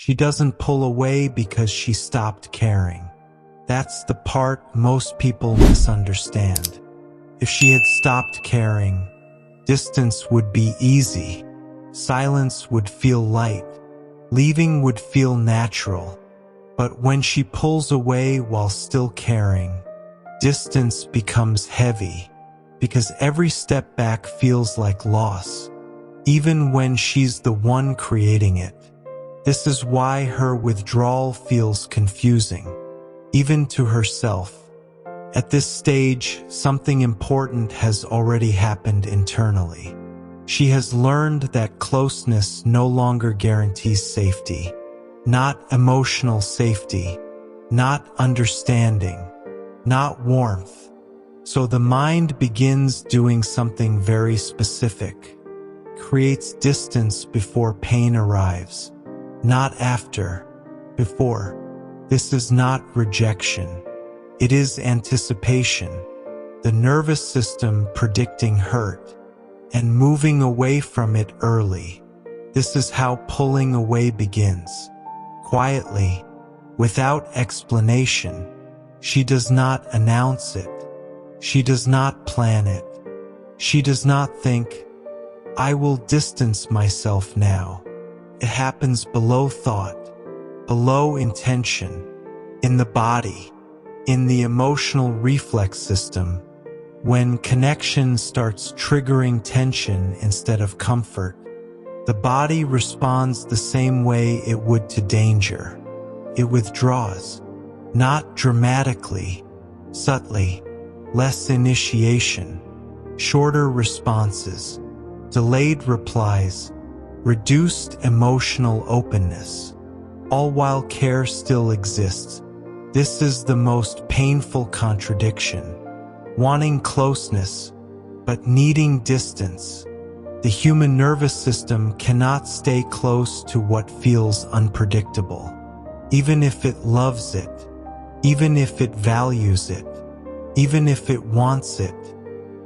She doesn't pull away because she stopped caring. That's the part most people misunderstand. If she had stopped caring, distance would be easy. Silence would feel light. Leaving would feel natural. But when she pulls away while still caring, distance becomes heavy, because every step back feels like loss, even when she's the one creating it. This is why her withdrawal feels confusing, even to herself. At this stage, something important has already happened internally. She has learned that closeness no longer guarantees safety. Not emotional safety, not understanding, not warmth. So the mind begins doing something very specific. Creates distance before pain arrives. Not after, before. This is not rejection. It is anticipation. The nervous system predicting hurt and moving away from it early. This is how pulling away begins. Quietly, without explanation. She does not announce it. She does not plan it. She does not think, I will distance myself now. It happens below thought, below intention, in the body, in the emotional reflex system, when connection starts triggering tension instead of comfort. The body responds the same way it would to danger. It withdraws, not dramatically, subtly, less initiation, shorter responses, delayed replies, reduced emotional openness, all while care still exists. This is the most painful contradiction. Wanting closeness, but needing distance. The human nervous system cannot stay close to what feels unpredictable. Even if it loves it, even if it values it, even if it wants it.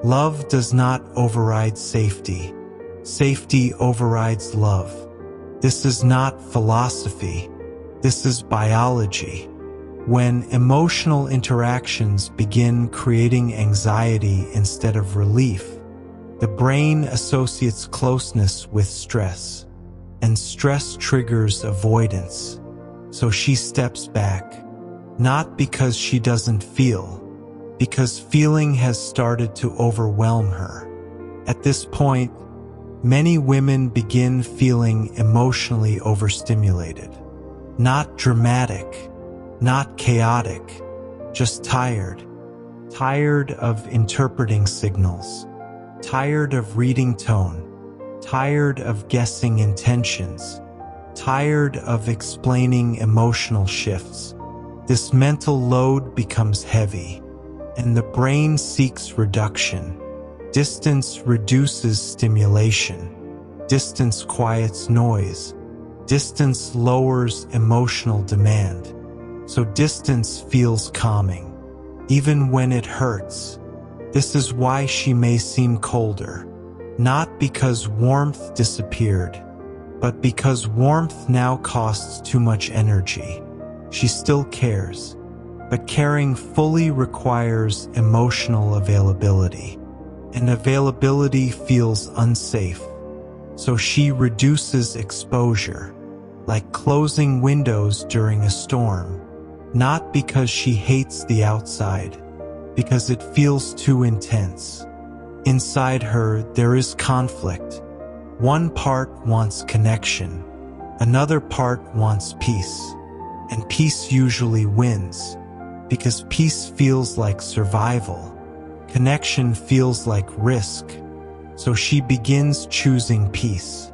Love does not override safety. Safety overrides love. This is not philosophy. This is biology. When emotional interactions begin creating anxiety instead of relief, the brain associates closeness with stress, and stress triggers avoidance. So she steps back, not because she doesn't feel, because feeling has started to overwhelm her. At this point, many women begin feeling emotionally overstimulated. Not dramatic, not chaotic, just tired. Tired of interpreting signals. Tired of reading tone. Tired of guessing intentions. Tired of explaining emotional shifts. This mental load becomes heavy, and the brain seeks reduction. Distance reduces stimulation. Distance quiets noise. Distance lowers emotional demand. So distance feels calming, even when it hurts. This is why she may seem colder, not because warmth disappeared, but because warmth now costs too much energy. She still cares, but caring fully requires emotional availability, and availability feels unsafe. So she reduces exposure, like closing windows during a storm, not because she hates the outside, because it feels too intense. Inside her, there is conflict. One part wants connection, another part wants peace, and peace usually wins, because peace feels like survival. Connection feels like risk, so she begins choosing peace,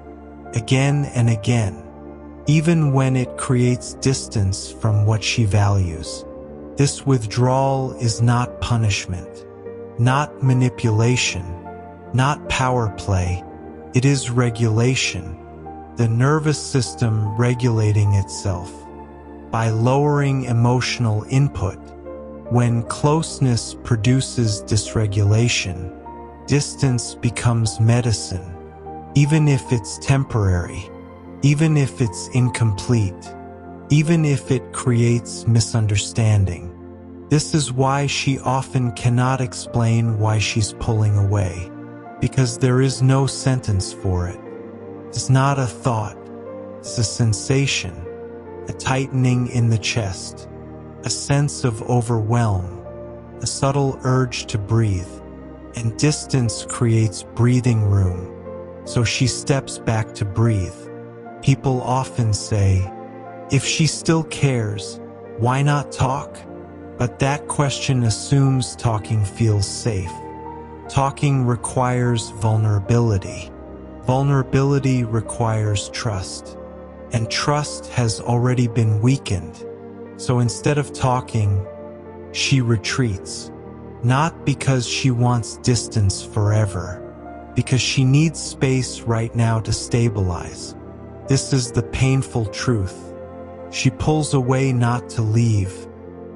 again and again, even when it creates distance from what she values. This withdrawal is not punishment, not manipulation, not power play. It is regulation, the nervous system regulating itself. By lowering emotional input, when closeness produces dysregulation, distance becomes medicine, even if it's temporary. even if it's incomplete, even if it creates misunderstanding. This is why she often cannot explain why she's pulling away, because there is no sentence for it. It's not a thought, it's a sensation, a tightening in the chest, a sense of overwhelm, a subtle urge to breathe, and distance creates breathing room, so she steps back to breathe. People often say, if she still cares, why not talk? But that question assumes talking feels safe. Talking requires vulnerability. Vulnerability requires trust. And trust has already been weakened. So instead of talking, she retreats. Not because she wants distance forever, because she needs space right now to stabilize. This is the painful truth. She pulls away not to leave,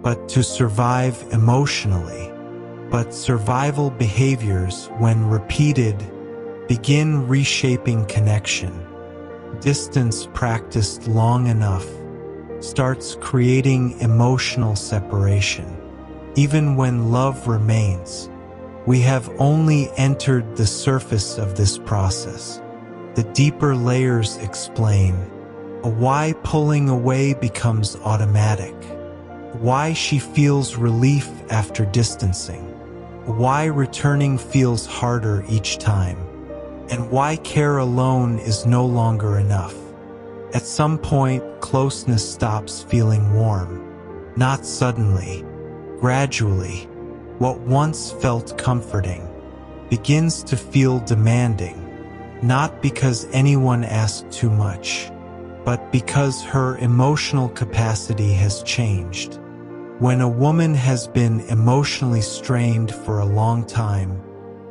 but to survive emotionally. But survival behaviors, when repeated, begin reshaping connection. Distance practiced long enough starts creating emotional separation. Even when love remains, we have only entered the surface of this process. The deeper layers explain why pulling away becomes automatic, why she feels relief after distancing, why returning feels harder each time, and why care alone is no longer enough. At some point, closeness stops feeling warm. Not suddenly, gradually. What once felt comforting begins to feel demanding, not because anyone asked too much, but because her emotional capacity has changed. When a woman has been emotionally strained for a long time,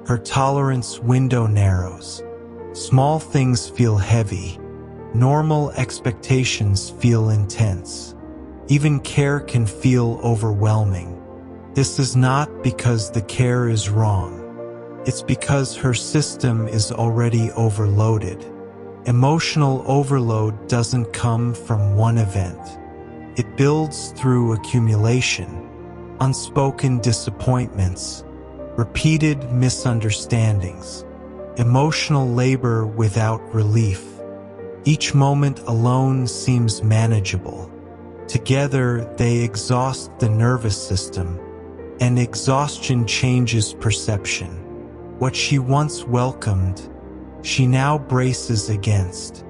her tolerance window narrows. Small things feel heavy. Normal expectations feel intense. Even care can feel overwhelming. This is not because the care is wrong. It's because her system is already overloaded. Emotional overload doesn't come from one event. It builds through accumulation, unspoken disappointments, repeated misunderstandings, emotional labor without relief. Each moment alone seems manageable. Together, they exhaust the nervous system, and exhaustion changes perception. What she once welcomed, she now braces against.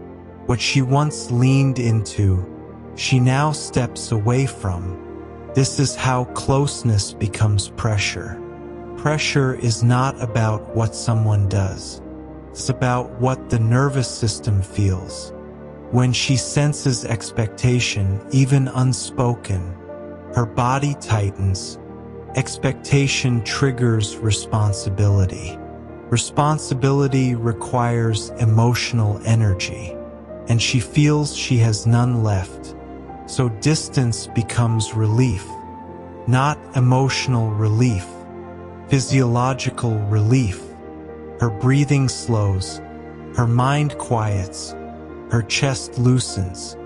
What she once leaned into, she now steps away from. This is how closeness becomes pressure. Pressure is not about what someone does. It's about what the nervous system feels. When she senses expectation, even unspoken, her body tightens. Expectation triggers responsibility. Responsibility requires emotional energy, and she feels she has none left. So distance becomes relief, not emotional relief, physiological relief. Her breathing slows, her mind quiets, her chest loosens.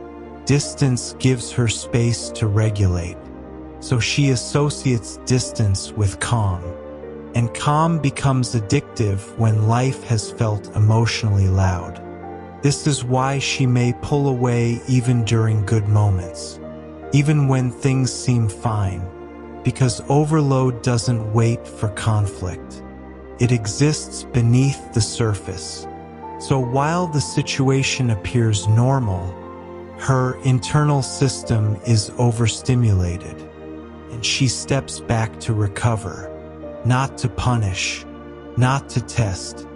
Distance gives her space to regulate. So she associates distance with calm. And calm becomes addictive when life has felt emotionally loud. This is why she may pull away even during good moments, even when things seem fine, because overload doesn't wait for conflict. It exists beneath the surface. So while the situation appears normal, her internal system is overstimulated, and she steps back to recover, not to punish, not to test,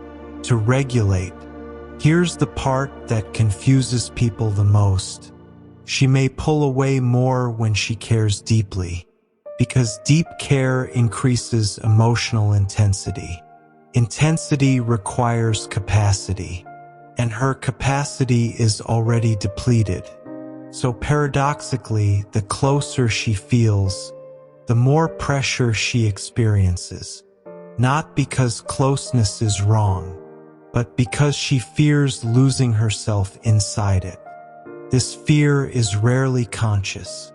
to regulate. Here's the part that confuses people the most. She may pull away more when she cares deeply, because deep care increases emotional intensity. Intensity requires capacity, and her capacity is already depleted. So paradoxically, the closer she feels, the more pressure she experiences. Not because closeness is wrong, but because she fears losing herself inside it. This fear is rarely conscious.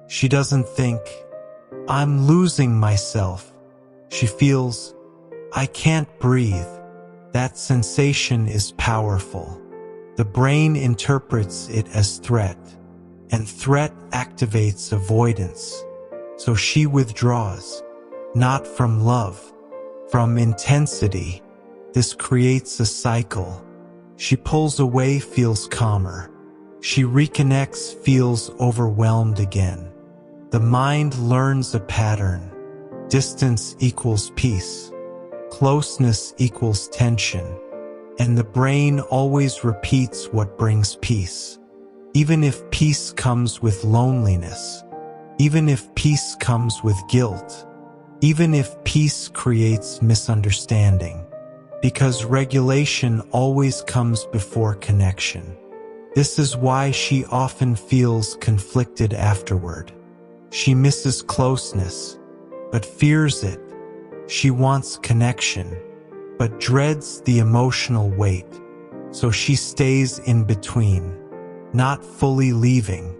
She doesn't think, "I'm losing myself." She feels, "I can't breathe." That sensation is powerful. The brain interprets it as threat, and threat activates avoidance. So she withdraws, not from love, from intensity. This creates a cycle. She pulls away, feels calmer. She reconnects, feels overwhelmed again. The mind learns a pattern. Distance equals peace. Closeness equals tension. And the brain always repeats what brings peace. Even if peace comes with loneliness. Even if peace comes with guilt. Even if peace creates misunderstanding. Because regulation always comes before connection. This is why she often feels conflicted afterward. She misses closeness, but fears it. She wants connection, but dreads the emotional weight. So she stays in between, not fully leaving,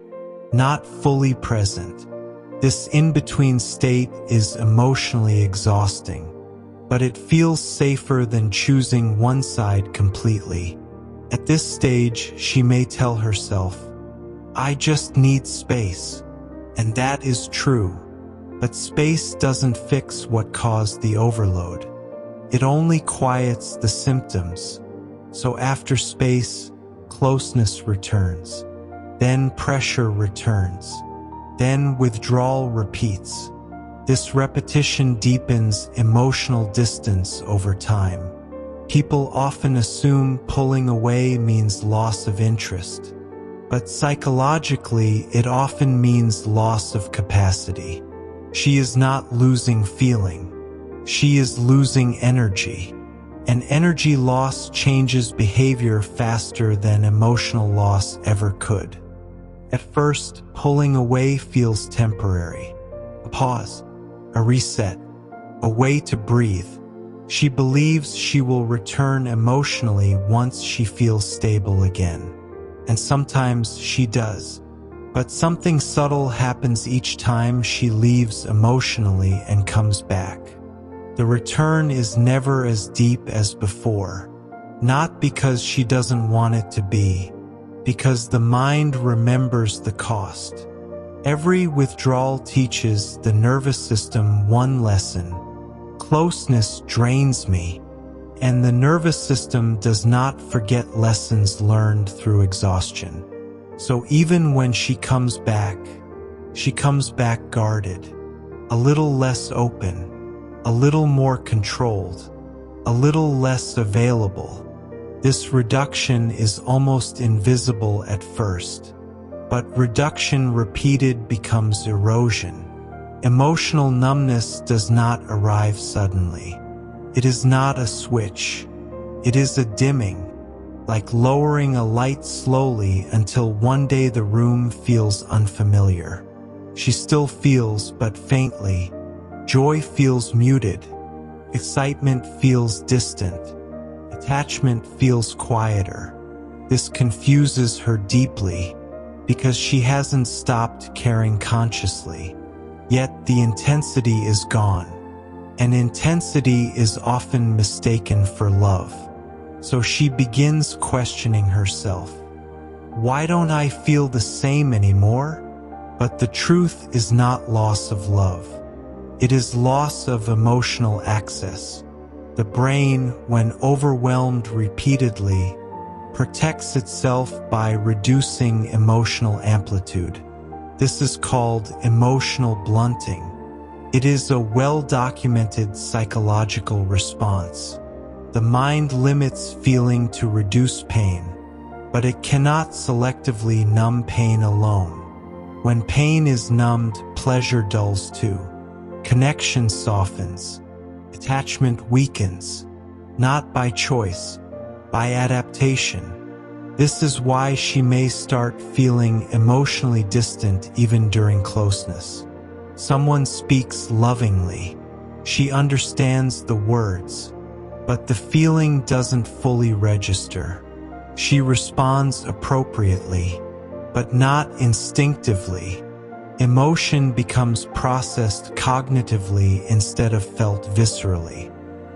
not fully present. This in-between state is emotionally exhausting, but it feels safer than choosing one side completely. At this stage, she may tell herself, "I just need space." And that is true. But space doesn't fix what caused the overload. It only quiets the symptoms. So after space, closeness returns. Then pressure returns. Then withdrawal repeats. This repetition deepens emotional distance over time. People often assume pulling away means loss of interest. But psychologically, it often means loss of capacity. She is not losing feeling. She is losing energy. And energy loss changes behavior faster than emotional loss ever could. At first, pulling away feels temporary. A pause, a reset, a way to breathe. She believes she will return emotionally once she feels stable again. And sometimes she does. But something subtle happens each time she leaves emotionally and comes back. The return is never as deep as before. Not because she doesn't want it to be, because the mind remembers the cost. Every withdrawal teaches the nervous system one lesson. Closeness drains me. And the nervous system does not forget lessons learned through exhaustion. So even when she comes back guarded, a little less open, a little more controlled, a little less available. This reduction is almost invisible at first, but reduction repeated becomes erosion. Emotional numbness does not arrive suddenly. It is not a switch. It is a dimming, like lowering a light slowly until one day the room feels unfamiliar. She still feels, but faintly. Joy feels muted. Excitement feels distant. Attachment feels quieter. This confuses her deeply because she hasn't stopped caring consciously. Yet the intensity is gone. And intensity is often mistaken for love. So she begins questioning herself. Why don't I feel the same anymore? But the truth is not loss of love. It is loss of emotional access. The brain, when overwhelmed repeatedly, protects itself by reducing emotional amplitude. This is called emotional blunting. It is a well-documented psychological response. The mind limits feeling to reduce pain, but it cannot selectively numb pain alone. When pain is numbed, pleasure dulls too. Connection softens. Attachment weakens. Not by choice, by adaptation. This is why she may start feeling emotionally distant even during closeness. Someone speaks lovingly. She understands the words, but the feeling doesn't fully register. She responds appropriately, but not instinctively. Emotion becomes processed cognitively instead of felt viscerally.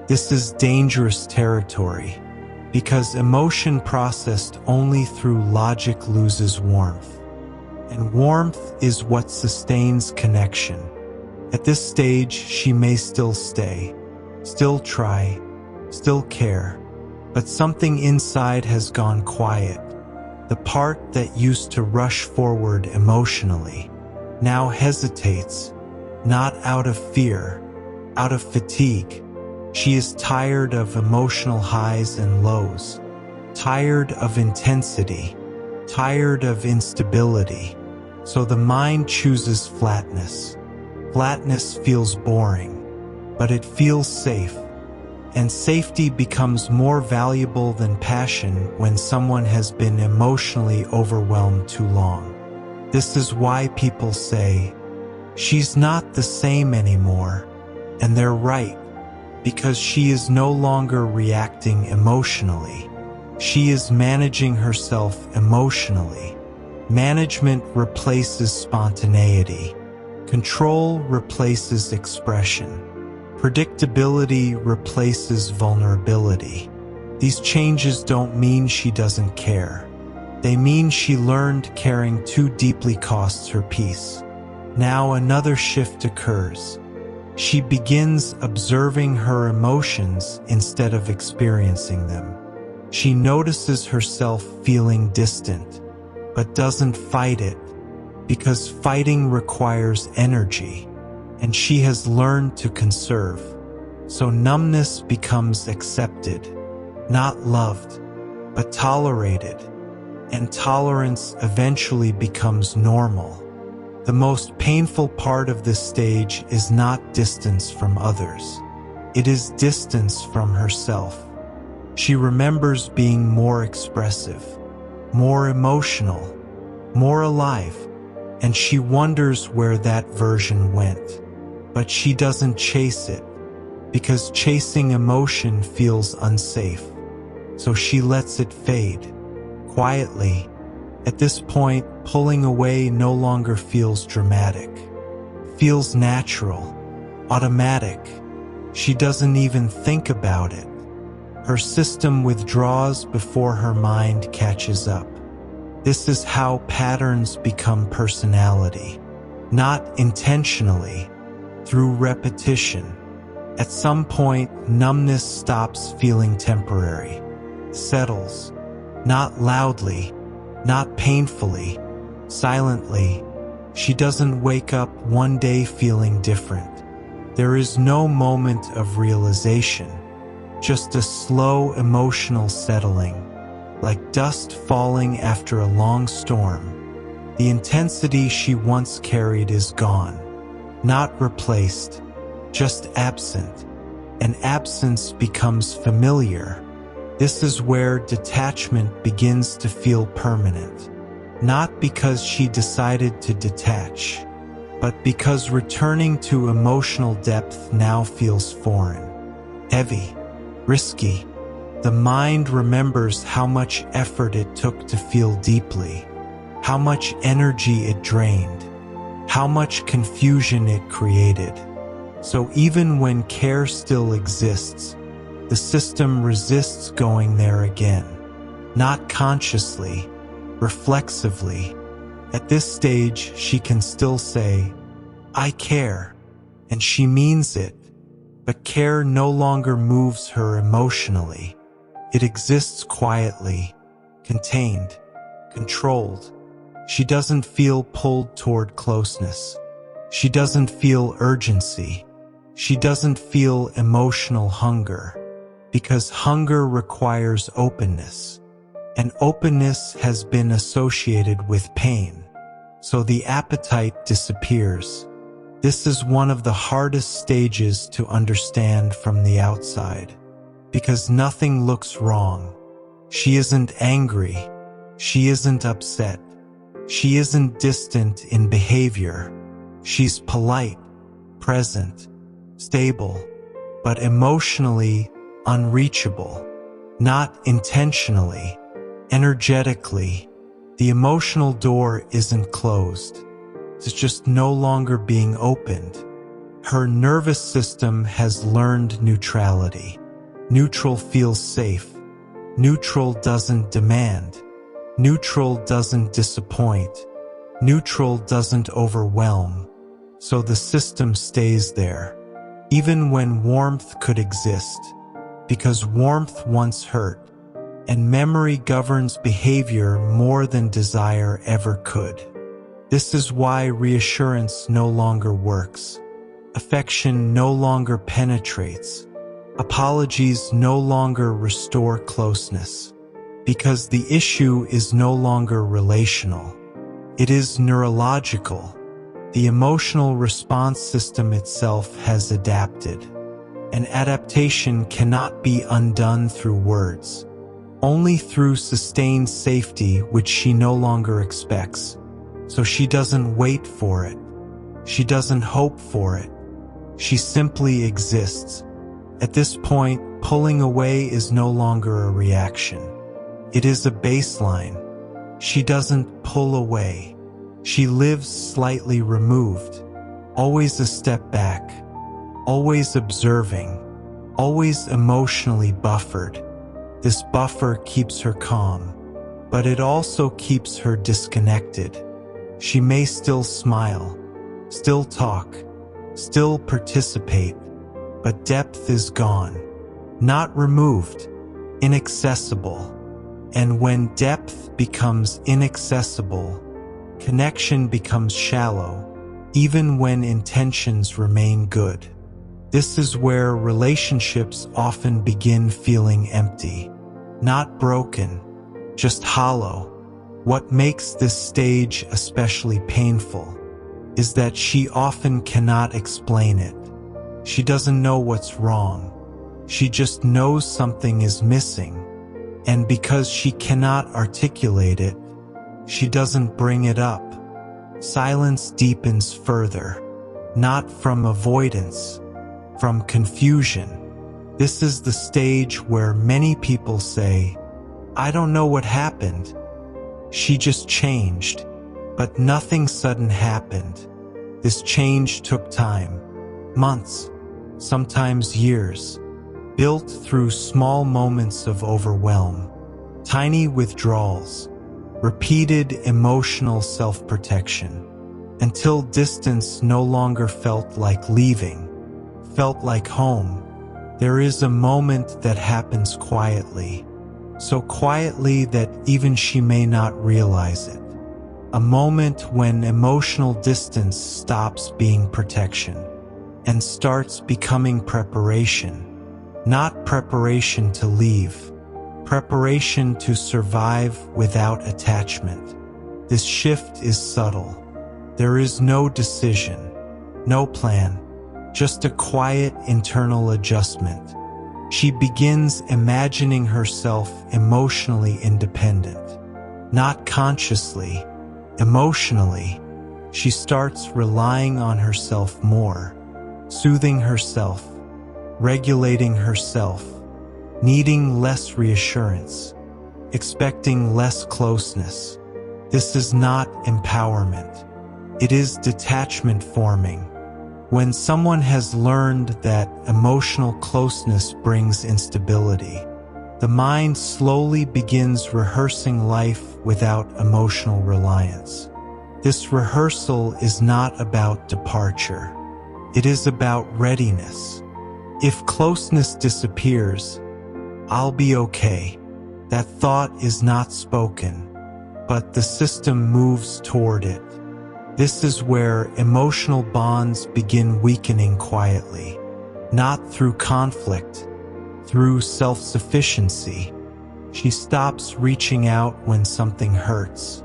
This is dangerous territory, because emotion processed only through logic loses warmth. And warmth is what sustains connection. At this stage, she may still stay, still try, still care, but something inside has gone quiet. The part that used to rush forward emotionally now hesitates, not out of fear, out of fatigue. She is tired of emotional highs and lows, tired of intensity, tired of instability. So the mind chooses flatness. Flatness feels boring, but it feels safe. And safety becomes more valuable than passion when someone has been emotionally overwhelmed too long. This is why people say, "She's not the same anymore," and they're right, because she is no longer reacting emotionally. She is managing herself emotionally. Management replaces spontaneity. Control replaces expression. Predictability replaces vulnerability. These changes don't mean she doesn't care. They mean she learned caring too deeply costs her peace. Now another shift occurs. She begins observing her emotions instead of experiencing them. She notices herself feeling distant, but doesn't fight it, because fighting requires energy, and she has learned to conserve. So numbness becomes accepted, not loved, but tolerated, and tolerance eventually becomes normal. The most painful part of this stage is not distance from others. It is distance from herself. She remembers being more expressive, more emotional, more alive, and she wonders where that version went. But she doesn't chase it, because chasing emotion feels unsafe. So she lets it fade, quietly. At this point, pulling away no longer feels dramatic. Feels natural, automatic. She doesn't even think about it. Her system withdraws before her mind catches up. This is how patterns become personality, not intentionally, through repetition. At some point, numbness stops feeling temporary, settles, not loudly, not painfully, silently. She doesn't wake up one day feeling different. There is no moment of realization, just a slow emotional settling, like dust falling after a long storm. The intensity she once carried is gone, not replaced, just absent, and absence becomes familiar. This is where detachment begins to feel permanent, not because she decided to detach, but because returning to emotional depth now feels foreign, heavy, risky. The mind remembers how much effort it took to feel deeply, how much energy it drained, how much confusion it created. So even when care still exists, the system resists going there again, not consciously, reflexively. At this stage, she can still say, "I care," and she means it, but care no longer moves her emotionally. It exists quietly, contained, controlled. She doesn't feel pulled toward closeness. She doesn't feel urgency. She doesn't feel emotional hunger, because hunger requires openness, and openness has been associated with pain, so the appetite disappears. This is one of the hardest stages to understand from the outside, because nothing looks wrong. She isn't angry. She isn't upset. She isn't distant in behavior. She's polite, present, stable, but emotionally unreachable. Not intentionally, energetically. The emotional door isn't closed. It's just no longer being opened. Her nervous system has learned neutrality. Neutral feels safe. Neutral doesn't demand. Neutral doesn't disappoint. Neutral doesn't overwhelm. So the system stays there, even when warmth could exist, because warmth once hurt, and memory governs behavior more than desire ever could. This is why reassurance no longer works. Affection no longer penetrates. Apologies no longer restore closeness. Because the issue is no longer relational. It is neurological. The emotional response system itself has adapted. And adaptation cannot be undone through words. Only through sustained safety, which she no longer expects. So she doesn't wait for it. She doesn't hope for it. She simply exists. At this point, pulling away is no longer a reaction. It is a baseline. She doesn't pull away. She lives slightly removed, always a step back, always observing, always emotionally buffered. This buffer keeps her calm, but it also keeps her disconnected. She may still smile, still talk, still participate, but depth is gone, not removed, inaccessible. And when depth becomes inaccessible, connection becomes shallow, even when intentions remain good. This is where relationships often begin feeling empty, not broken, just hollow. What makes this stage especially painful is that she often cannot explain it. She doesn't know what's wrong. She just knows something is missing. And because she cannot articulate it, she doesn't bring it up. Silence deepens further, not from avoidance, from confusion. This is the stage where many people say, "I don't know what happened. She just changed." But nothing sudden happened. This change took time, months, sometimes years, built through small moments of overwhelm, tiny withdrawals, repeated emotional self-protection, until distance no longer felt like leaving, felt like home. There is a moment that happens quietly, so quietly that even she may not realize it. A moment when emotional distance stops being protection and starts becoming preparation. Not preparation to leave, preparation to survive without attachment. This shift is subtle. There is no decision, no plan, just a quiet internal adjustment. She begins imagining herself emotionally independent. Not consciously, emotionally. She starts relying on herself more, soothing herself, regulating herself, needing less reassurance, expecting less closeness. This is not empowerment. It is detachment forming. When someone has learned that emotional closeness brings instability, the mind slowly begins rehearsing life without emotional reliance. This rehearsal is not about departure. It is about readiness. If closeness disappears, "I'll be okay." That thought is not spoken, but the system moves toward it. This is where emotional bonds begin weakening quietly, not through conflict, through self-sufficiency. She stops reaching out when something hurts,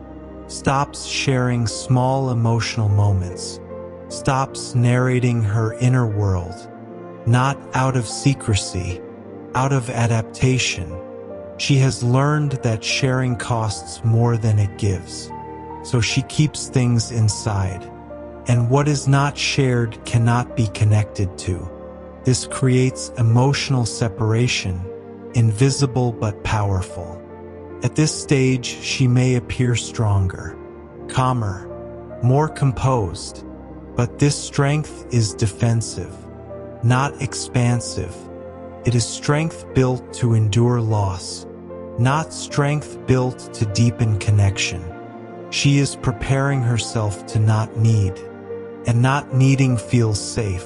stops sharing small emotional moments, stops narrating her inner world. Not out of secrecy, out of adaptation. She has learned that sharing costs more than it gives. So she keeps things inside. And what is not shared cannot be connected to. This creates emotional separation, invisible but powerful. At this stage, she may appear stronger, calmer, more composed, but this strength is defensive, not expansive. It is strength built to endure loss, not strength built to deepen connection. She is preparing herself to not need, and not needing feels safe.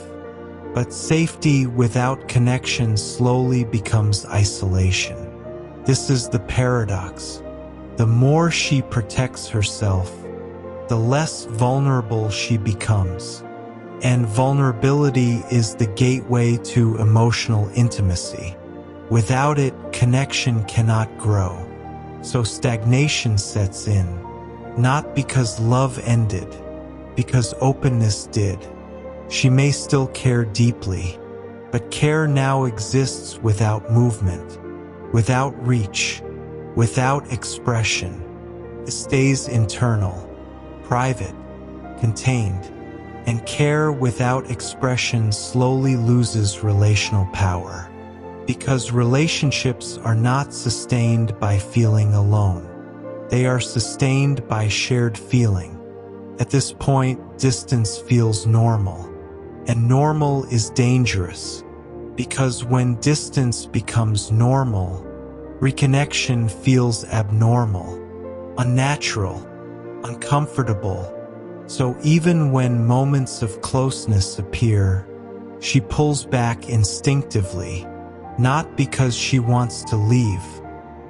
But safety without connection slowly becomes isolation. This is the paradox. The more she protects herself, the less vulnerable she becomes. And vulnerability is the gateway to emotional intimacy. Without it, connection cannot grow. So stagnation sets in, not because love ended, because openness did. She may still care deeply, but care now exists without movement, without reach, without expression. It stays internal, private, contained, and care without expression slowly loses relational power. Because relationships are not sustained by feeling alone. They are sustained by shared feeling. At this point, distance feels normal. And normal is dangerous, because when distance becomes normal, reconnection feels abnormal, unnatural, uncomfortable. So even when moments of closeness appear, she pulls back instinctively, not because she wants to leave,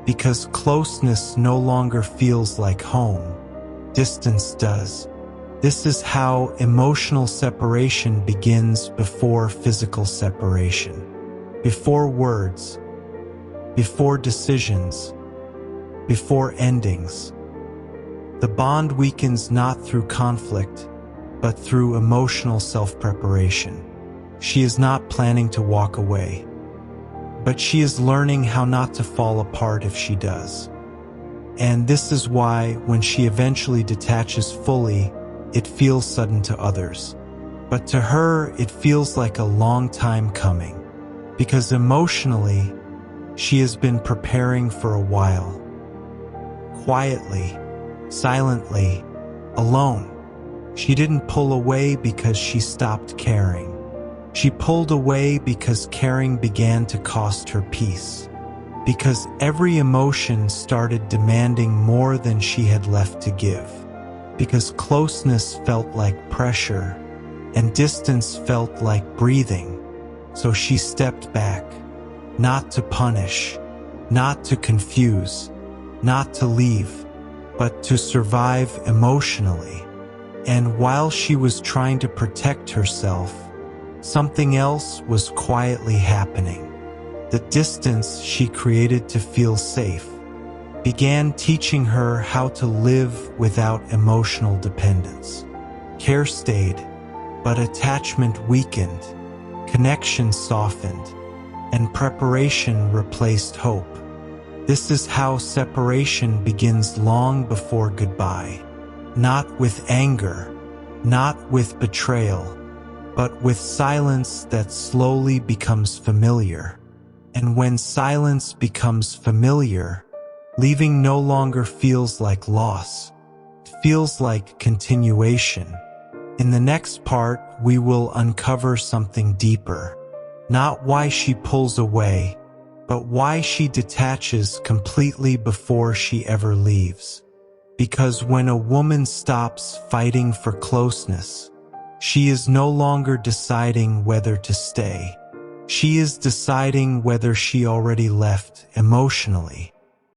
because closeness no longer feels like home. Distance does. This is how emotional separation begins before physical separation. Before words, before decisions, before endings. The bond weakens not through conflict, but through emotional self-preparation. She is not planning to walk away, but she is learning how not to fall apart if she does. And this is why, when she eventually detaches fully, it feels sudden to others. But to her, it feels like a long time coming, because emotionally, she has been preparing for a while. Quietly, silently, alone. She didn't pull away because she stopped caring. She pulled away because caring began to cost her peace. Because every emotion started demanding more than she had left to give. Because closeness felt like pressure, and distance felt like breathing. So she stepped back, not to punish, not to confuse, not to leave, but to survive emotionally. And while she was trying to protect herself, something else was quietly happening. The distance she created to feel safe began teaching her how to live without emotional dependence. Care stayed, but attachment weakened, connection softened, and preparation replaced hope. This is how separation begins long before goodbye. Not with anger, not with betrayal, but with silence that slowly becomes familiar. And when silence becomes familiar, leaving no longer feels like loss. It feels like continuation. In the next part, we will uncover something deeper. Not why she pulls away, but why she detaches completely before she ever leaves. Because when a woman stops fighting for closeness, she is no longer deciding whether to stay. She is deciding whether she already left emotionally.